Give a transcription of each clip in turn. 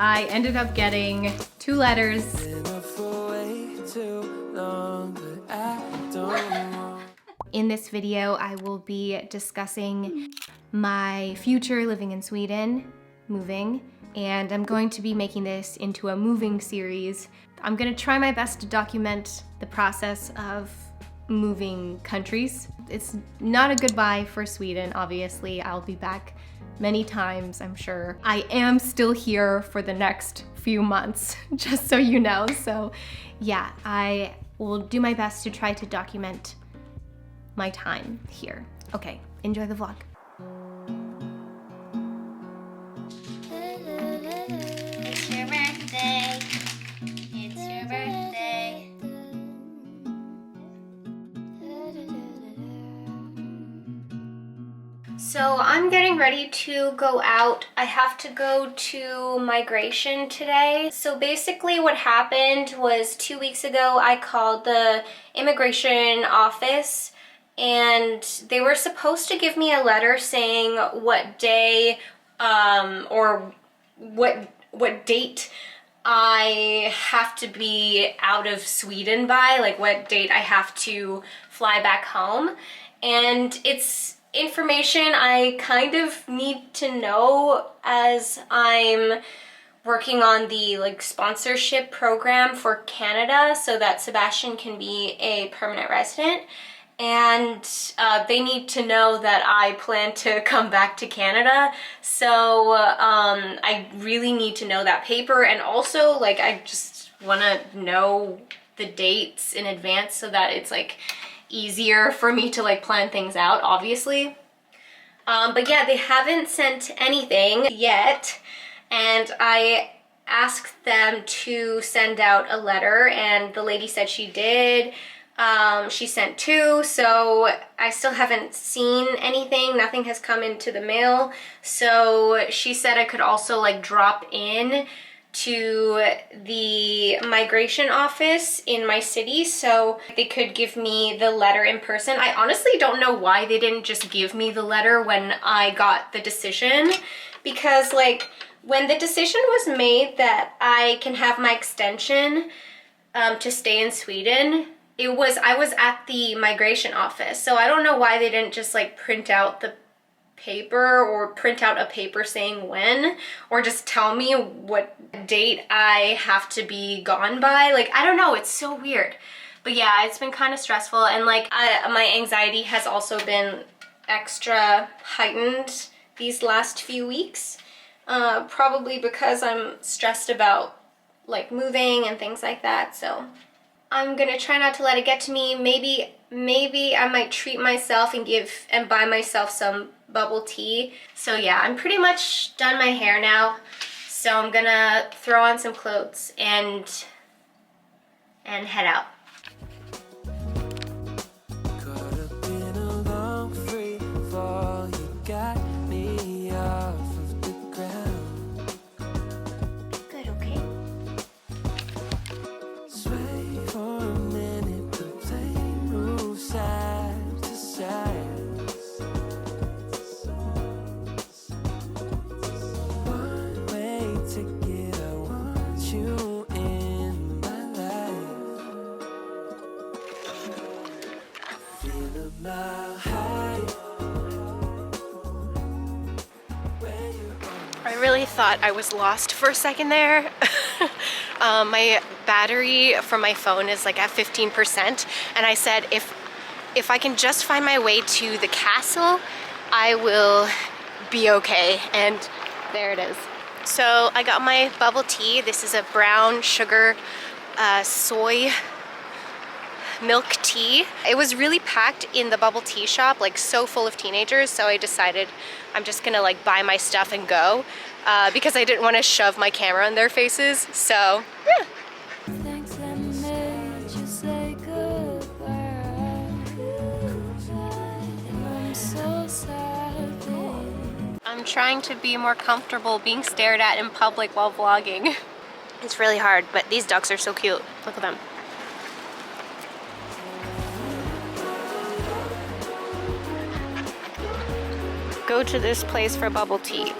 I ended up getting 2 letters. In this video, I will be discussing my future living in Sweden, moving, and I'm going to be making this into a moving series. I'm gonna try my best to document the process of moving countries. It's not a goodbye for Sweden, obviously. I'll be back many times, I'm sure. I am still here for the next few months, just so you know. So yeah, I will do my best to try to document my time here. Okay, enjoy the vlog. It's your birthday. It's your birthday. So I'm getting ready to go out. I have to go to migration today. So basically what happened was 2 weeks ago I called the immigration office and they were supposed to give me a letter saying what day or what date I have to be out of Sweden by, like what date I have to fly back home. And it's information I kind of need to know as I'm working on the sponsorship program for Canada so that Sebastian can be a permanent resident. And they need to know that I plan to come back to Canada. So I really need to know that paper, and also I just want to know the dates in advance so that it's easier for me to plan things out, obviously. But yeah, they haven't sent anything yet, and I asked them to send out a letter, and the lady said she did. She sent 2, so I still haven't seen anything. Nothing has come into the mail. So she said I could also drop in to the migration office in my city so they could give me the letter in person. I honestly don't know why they didn't just give me the letter when I got the decision, because when the decision was made that I can have my extension to stay in Sweden, I was at the migration office, so I don't know why they didn't just print out the paper or print out a paper saying when, or just tell me what date I have to be gone by. I don't know, it's so weird. But yeah, it's been kind of stressful, and my anxiety has also been extra heightened these last few weeks, probably because I'm stressed about moving and things like that. So I'm gonna try not to let it get to me. Maybe I might treat myself and buy myself some bubble tea. So yeah, I'm pretty much done my hair now. So I'm gonna throw on some clothes and head out. I really thought I was lost for a second there. My battery from my phone is at 15%, and I said if I can just find my way to the castle, I will be okay, and there it is. So I got my bubble tea. This is a brown sugar soy milk tea. It was really packed in the bubble tea shop, so full of teenagers, so I decided I'm just gonna buy my stuff and go because I didn't want to shove my camera in their faces. So yeah. I'm trying to be more comfortable being stared at in public while vlogging. It's really hard, but these ducks are so cute. Look at them. Go to this place for bubble tea.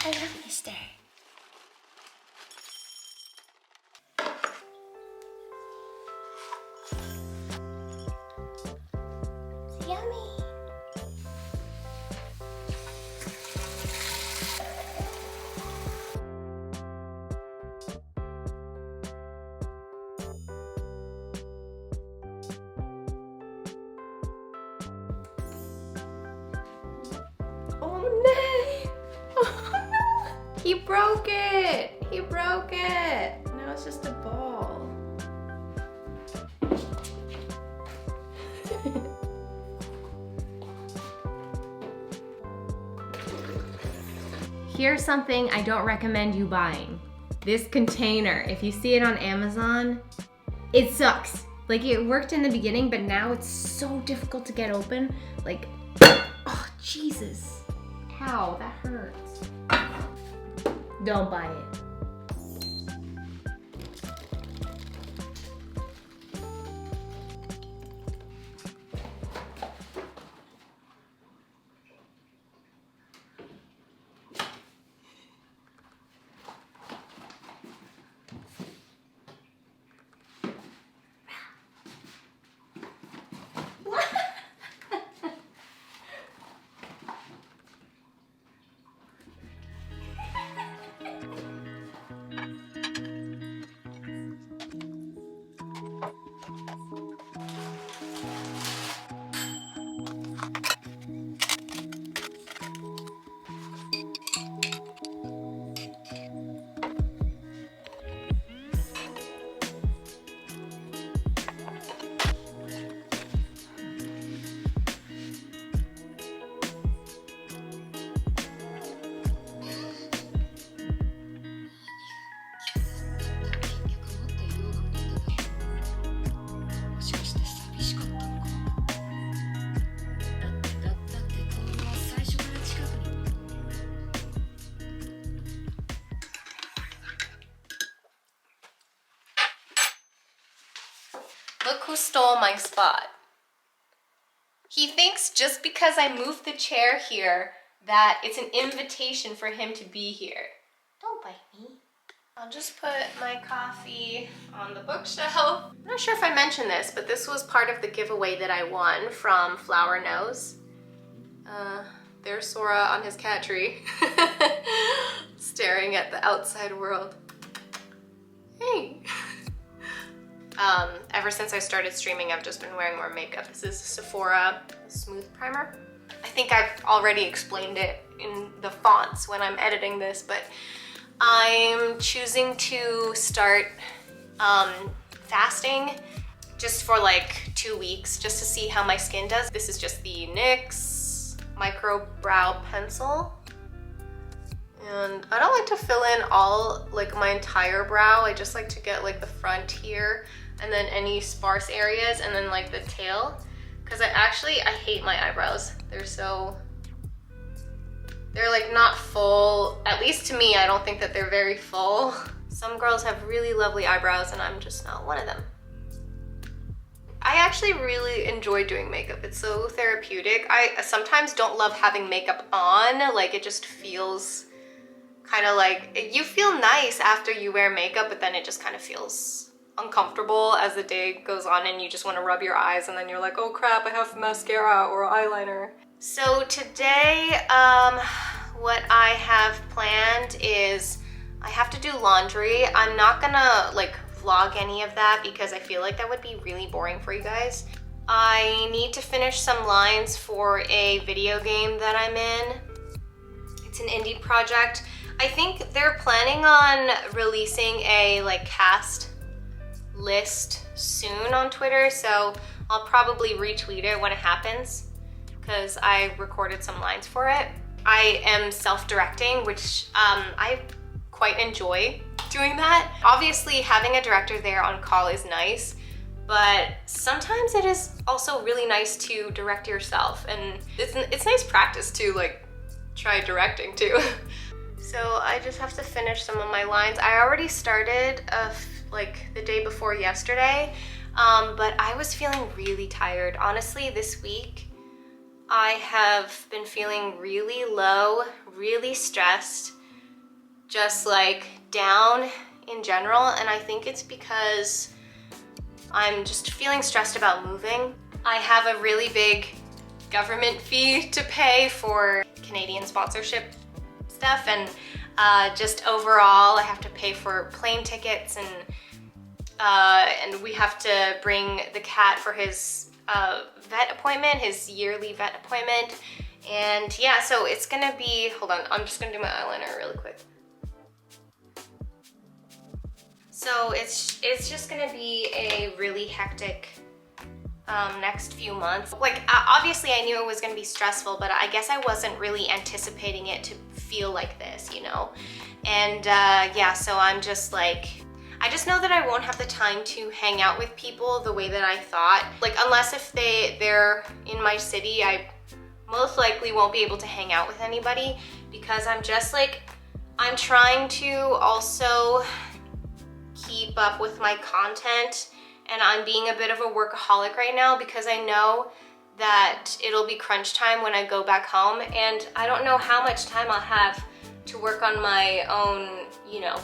I love this day. It's yummy. Oh no! Oh no! He broke it! He broke it! Now it's just a ball. Here's something I don't recommend you buying. This container, if you see it on Amazon, it sucks. Like, it worked in the beginning, but now it's so difficult to get open. Like, oh, Jesus. Ow, that hurts. Don't buy it. Look who stole my spot. He thinks just because I moved the chair here that it's an invitation for him to be here. Don't bite me. I'll just put my coffee on the bookshelf. I'm not sure if I mentioned this, but this was part of the giveaway that I won from Flower Nose. There's Sora on his cat tree, staring at the outside world. Hey. Ever since I started streaming, I've just been wearing more makeup. This is Sephora Smooth Primer. I think I've already explained it in the fonts when I'm editing this, but I'm choosing to start fasting just for like 2 weeks, just to see how my skin does. This is just the NYX Micro Brow Pencil. And I don't like to fill in all, like, my entire brow. I just like to get like the front here and then any sparse areas and then like the tail. Because I hate my eyebrows. They're like not full. At least to me, I don't think that they're very full. Some girls have really lovely eyebrows and I'm just not one of them. I actually really enjoy doing makeup. It's so therapeutic. I sometimes don't love having makeup on. Like, it just feels kind of like, you feel nice after you wear makeup, but then it just kind of feels uncomfortable as the day goes on and you just want to rub your eyes and then you're like, oh crap, I have mascara or eyeliner. So today, what I have planned is I have to do laundry. I'm not gonna like vlog any of that because I feel like that would be really boring for you guys. I need to finish some lines for a video game that I'm in. It's an indie project. I think they're planning on releasing a like cast list soon on Twitter, so I'll probably retweet it when it happens because I recorded some lines for it. I am self-directing, which I quite enjoy doing that. Obviously, having a director there on call is nice, but sometimes it is also really nice to direct yourself, and it's nice practice to like try directing too. So I just have to finish some of my lines. I already started like the day before yesterday, but I was feeling really tired. Honestly, this week I have been feeling really low, really stressed, just like down in general, and I think it's because I'm just feeling stressed about moving. I have a really big government fee to pay for Canadian sponsorship stuff, and just overall I have to pay for plane tickets, and we have to bring the cat for his vet appointment, his yearly vet appointment. And yeah, so it's gonna be, hold on, I'm just gonna do my eyeliner really quick. So it's just gonna be a really hectic next few months. Like, obviously I knew it was gonna be stressful, but I guess I wasn't really anticipating it to feel like this, you know? And yeah, so I'm just like, I just know that I won't have the time to hang out with people the way that I thought. Like, unless if they're in my city, I most likely won't be able to hang out with anybody, because I'm just like, I'm trying to also keep up with my content, and I'm being a bit of a workaholic right now because I know that it'll be crunch time when I go back home, and I don't know how much time I'll have to work on my own, you know,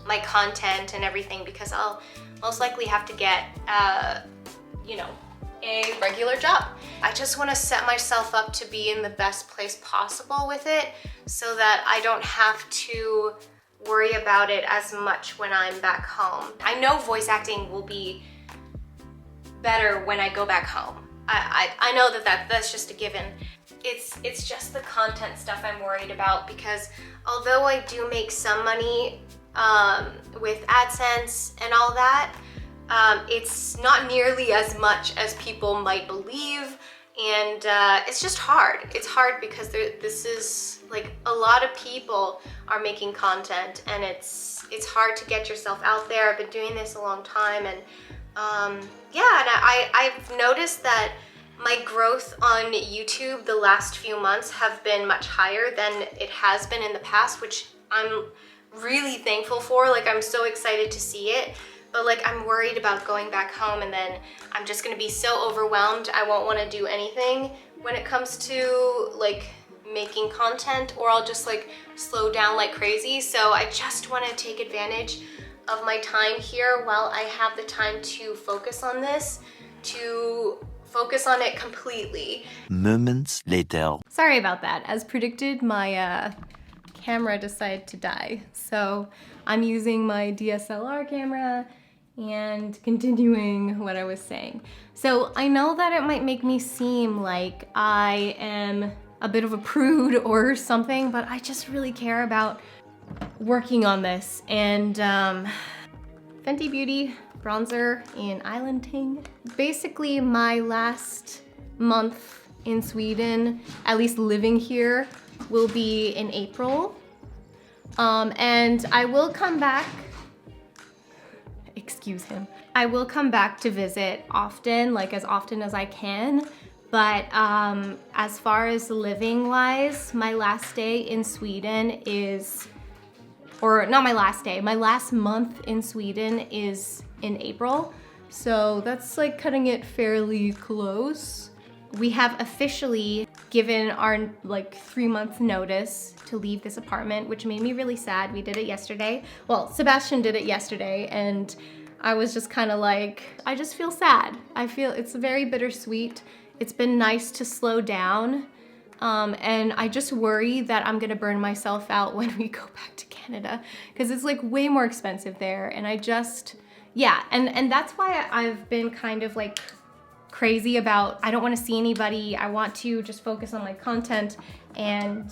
my content and everything, because I'll most likely have to get, you know, a regular job. I just want to set myself up to be in the best place possible with it, so that I don't have to worry about it as much when I'm back home. I know voice acting will be better when I go back home. I know that's just a given. It's just the content stuff I'm worried about, because although I do make some money with AdSense and all that, it's not nearly as much as people might believe, and it's just hard. It's hard because this is like, a lot of people are making content, and it's hard to get yourself out there. I've been doing this a long time, and yeah, and I've noticed that my growth on YouTube the last few months have been much higher than it has been in the past, which I'm really thankful for. Like, I'm so excited to see it, but like, I'm worried about going back home, and then I'm just gonna be so overwhelmed. I won't wanna do anything when it comes to like making content, or I'll just like slow down like crazy. So I just wanna take advantage of my time here while I have the time to focus on this, to focus on it completely. Moments later. Sorry about that. As predicted, my camera decided to die. So I'm using my DSLR camera and continuing what I was saying. So I know that it might make me seem like I am a bit of a prude or something, but I just really care about working on this. And Fenty Beauty bronzer in Island Ting. Basically, my last month in Sweden, at least living here, will be in April. And I will come back, excuse him, I will come back to visit often, like as often as I can. But as far as living wise, my last day in Sweden is, or not my last day, my last month in Sweden is in April. So that's like cutting it fairly close. We have officially given our like 3-month notice to leave this apartment, which made me really sad. We did it yesterday. Well, Sebastian did it yesterday, and I was just kind of like, I just feel sad. I feel it's very bittersweet. It's been nice to slow down. And I just worry that I'm gonna burn myself out when we go back to Canada, because it's like way more expensive there. And I just, yeah, and that's why I've been kind of like crazy about, I don't want to see anybody. I want to just focus on my content and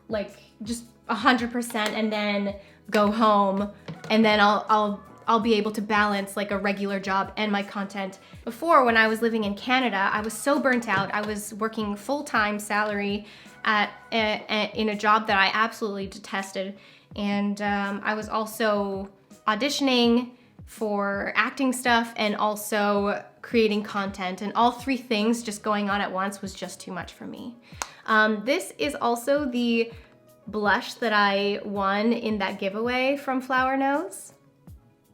like just 100%, and then go home, and then I'll be able to balance like a regular job and my content. Before, when I was living in Canada, I was so burnt out. I was working full-time salary in a job that I absolutely detested. And I was also auditioning for acting stuff and also creating content, and all three things just going on at once was just too much for me. This is also the blush that I won in that giveaway from Flower Nose.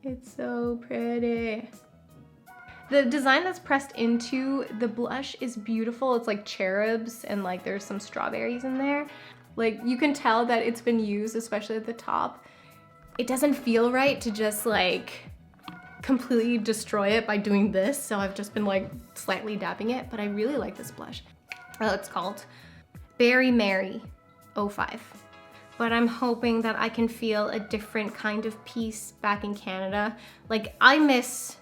It's so pretty. The design that's pressed into the blush is beautiful. It's like cherubs and like there's some strawberries in there. Like you can tell that it's been used, especially at the top. It doesn't feel right to just like completely destroy it by doing this, so I've just been like slightly dabbing it, but I really like this blush. Oh, it's called Berry Mary 05. But I'm hoping that I can feel a different kind of peace back in Canada. Like I miss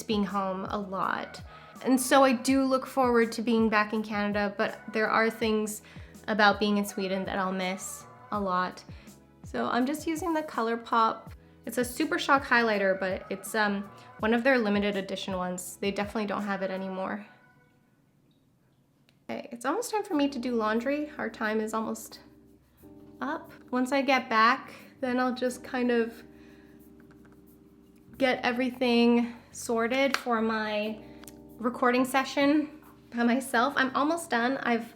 being home a lot. And so I do look forward to being back in Canada, but there are things about being in Sweden that I'll miss a lot. So I'm just using the ColourPop. It's a Super Shock highlighter, but it's one of their limited edition ones. They definitely don't have it anymore. Okay, it's almost time for me to do laundry. Our time is almost up. Once I get back, then I'll just kind of get everything sorted for my recording session by myself. I'm almost done. I've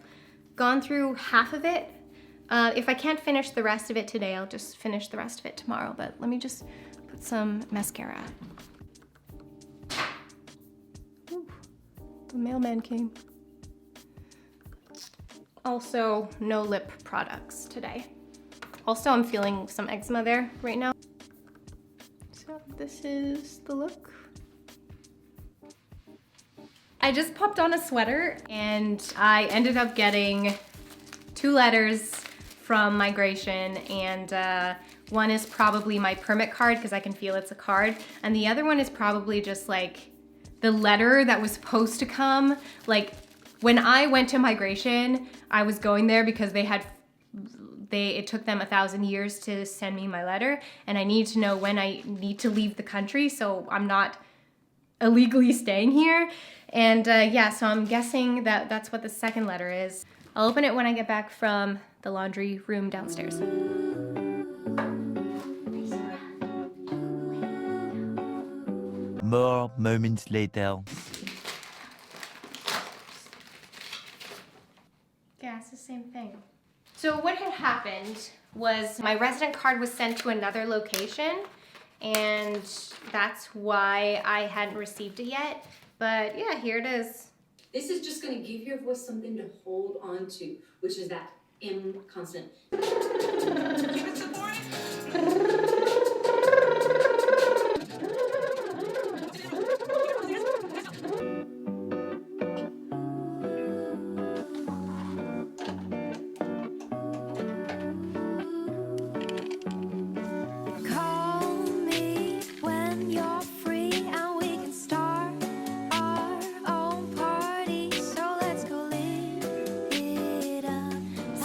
gone through half of it. If I can't finish the rest of it today, I'll just finish the rest of it tomorrow, but let me just put some mascara. Ooh, the mailman came. Also, no lip products today. Also, I'm feeling some eczema there right now. So this is the look. I just popped on a sweater and I ended up getting 2 letters from migration, and one is probably my permit card because I can feel it's a card, and the other one is probably just like the letter that was supposed to come. Like when I went to migration, I was going there because it took them 1,000 years to send me my letter, and I need to know when I need to leave the country so I'm not illegally staying here. And yeah, so I'm guessing that that's what the second letter is. I'll open it when I get back from the laundry room downstairs. More moments later. Yeah, it's the same thing. So what had happened was my resident card was sent to another location, and that's why I hadn't received it yet. But yeah, here it is. This is just going to give your voice something to hold on to, which is that M constant.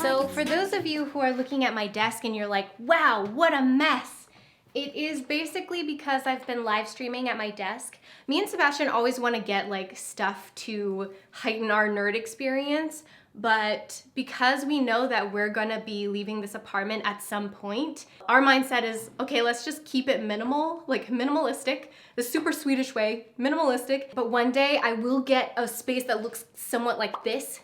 So for those of you who are looking at my desk and you're like, wow, what a mess. It is basically because I've been live streaming at my desk. Me and Sebastian always want to get like stuff to heighten our nerd experience, but because we know that we're gonna be leaving this apartment at some point, our mindset is, okay, let's just keep it minimal, like minimalistic, the super Swedish way, minimalistic. But one day I will get a space that looks somewhat like this.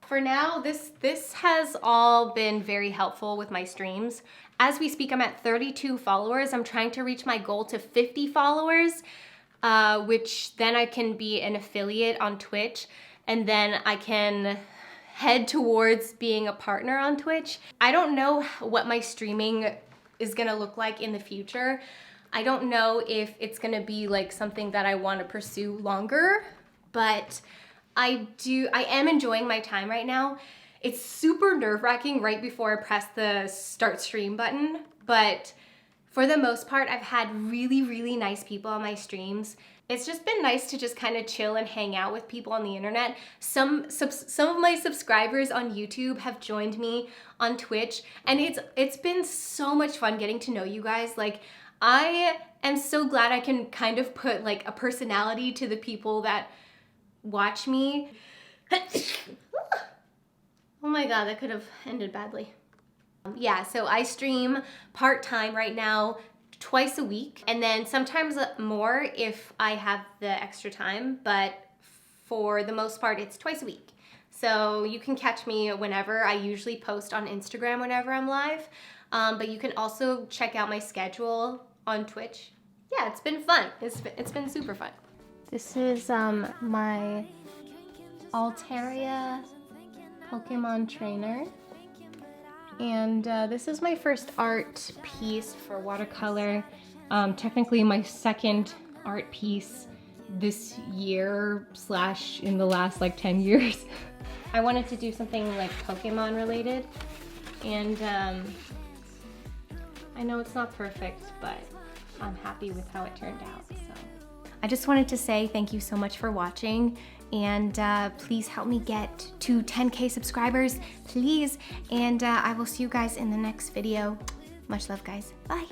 For now, this has all been very helpful with my streams. As we speak, I'm at 32 followers. I'm trying to reach my goal to 50 followers, which then I can be an affiliate on Twitch, and then I can head towards being a partner on Twitch. I don't know what my streaming is gonna look like in the future. I don't know if it's gonna be like something that I want to pursue longer, but I am enjoying my time right now. It's super nerve-wracking right before I press the start stream button, but for the most part, I've had really, really nice people on my streams. It's just been nice to just kind of chill and hang out with people on the internet. Some of my subscribers on YouTube have joined me on Twitch, and it's been so much fun getting to know you guys. Like, I am so glad I can kind of put like a personality to the people that watch me. Oh my god, that could have ended badly. Yeah, so I stream part-time right now, twice a week, and then sometimes more if I have the extra time, but for the most part, it's twice a week. So you can catch me whenever. I usually post on Instagram whenever I'm live, but you can also check out my schedule on Twitch. Yeah, it's been fun. It's been super fun. This is my Altaria Pokemon trainer. And this is my first art piece for watercolor. Technically my second art piece this year / in the last like 10 years. I wanted to do something like Pokemon related, and I know it's not perfect, but I'm happy with how it turned out. So I just wanted to say thank you so much for watching, and please help me get to 10K subscribers, please. And I will see you guys in the next video. Much love, guys. Bye.